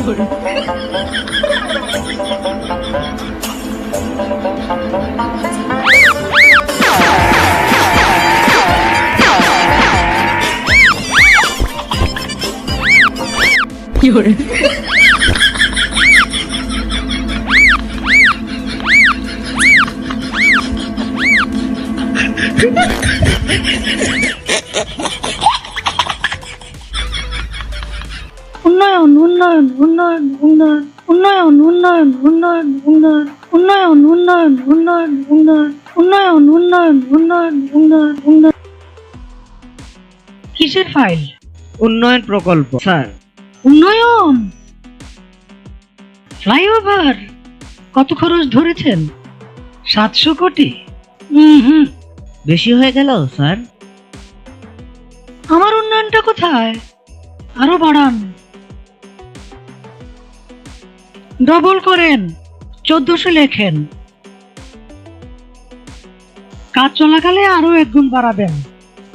উন্নয়ন উন্নয়ন উন্নয়ন উন্নয়ন উন্নয়ন উন্নয়ন উন্নয়ন উন্নয়ন উন্নয়ন উন্নয়ন উন্নয়ন উন্নয়ন উন্নয়ন উন্নয়ন উন্নয়ন উন্নয়ন। কিসের ফাইল? উন্নয়ন প্রকল্প স্যার। উন্নয়ন ফ্লাইওভার কত খরচ ধরেছেন? 700 কোটি? বেশি হয়ে গেল স্যার। আমার উন্নয়নটা কোথায়? আরো বাড়ান, ডবল করেন, 1400 লেখেন। কাজ চলাকালে আরো 1 গুণ বাড়াবেন।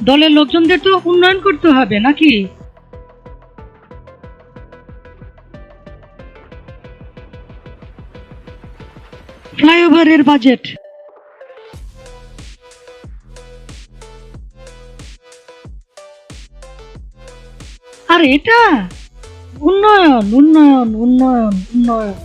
দলের লোকজনদের তো উন্নয়ন করতে হবে নাকি? ফ্লাইওভারের বাজেট আর এটা উন্নয়ন উন্নয়ন উন্নয়ন উন্নয়ন।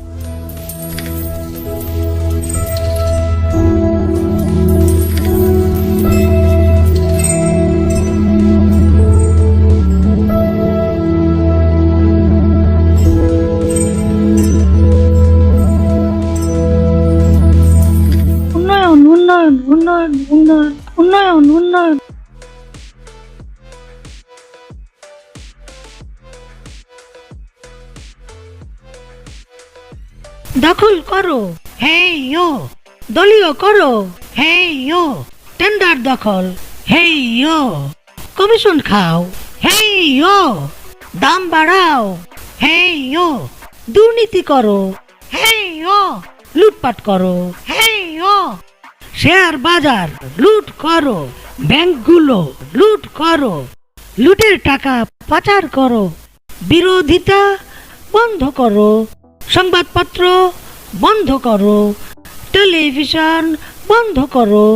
উন্নয়ন উন্নয়ন উন্নয়ন উন্নয়ন উন্নয়ন উন্নয়ন। দখল করো, হেই ইয়ো। দলীয় করো, হেই ইয়ো। টেন্ডার দখল, হেই ইয়ো। কমিশন খাও, হেই ইয়ো। দাম বাড়াও, হেই ইয়ো। দুর্নীতি করো, হেই ইয়ো। লুটপাট করো, হেই ইয়ো। শেয়ার বাজার লুট করো, ব্যাংকগুলো লুট করো, লুটের টাকা পাচার করো। বিরোধিতা বন্ধ করো, সংবাদপত্র বন্ধ করো, টেলিভিশন বন্ধ করো,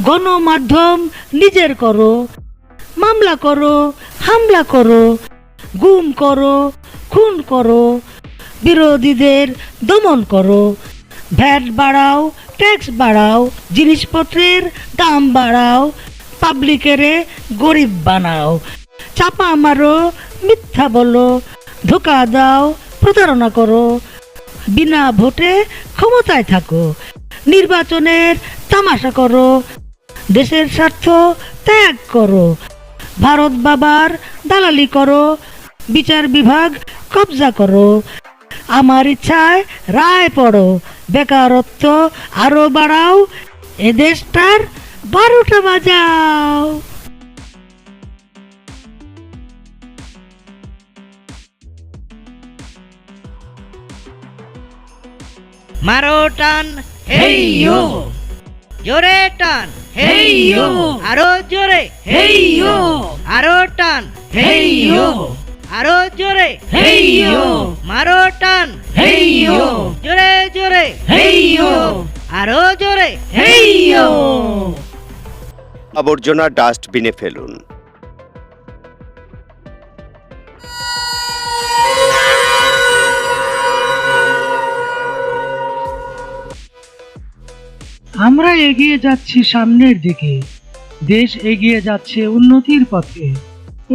গণমাধ্যম নিজের করো, মামলা করো, হামলা করো, গুম করো, খুন করো, বিরোধীদের দমন করো, ভ্যাট বাড়াও, ট্যাক্স বাড়াও, জিনিসপত্রের দাম বাড়াও, পাবলিকেরে গরিব বানাও, চাপা মারো, মিথ্যা বলো, ধোকা দাও, প্রতারণা করো, বিনা ভোটে ক্ষমতায় থাকো, নির্বাচনের তামাশা করো, দেশের স্বার্থ ত্যাগ করো, ভারত বাবার দালালি করো, বিচার বিভাগ কবজা করো, আমার ইচ্ছায় রায় পড়ো, বেকারত্ব আরো বাড়াও, এ দেশটার 12টা বাজাও। মারো টান, হেই ইয়ো। জোরে টান, হেই ইয়ো। আরো জোরে, হেই ইয়ো। আরো টান, হেই ইয়ো। আরো জোরে, হেই ইয়ো। মারো টান, হেই ইয়ো। জোরে জোরে, হেই ইয়ো। আরো জোরে, হেই ইয়ো। আবর্জনা ডাস্টবিনে ফেলুন। আমরা এগিয়ে যাচ্ছি সামনের দিকে, দেশ এগিয়ে যাচ্ছে উন্নতির পথে।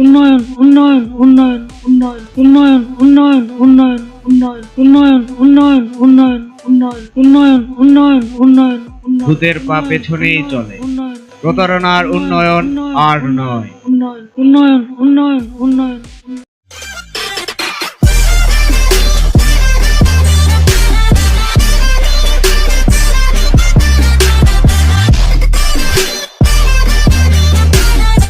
উন্নয়ন উন্নয়ন উন্নয়ন উন্নয়ন উন্নয়ন উন্নয়ন উন্নয়ন উন্নয়ন উন্নয়ন উন্নয়ন উন্নয়ন উন্নয়ন উন্নয়ন উন্নয়ন উন্নয়ন উন্নয়ন। ভূতের পা পেছনেই চলে, প্রতারণার উন্নয়ন আর নয়। উন্নয়ন উন্নয়ন উন্নয়ন উন্নয়ন।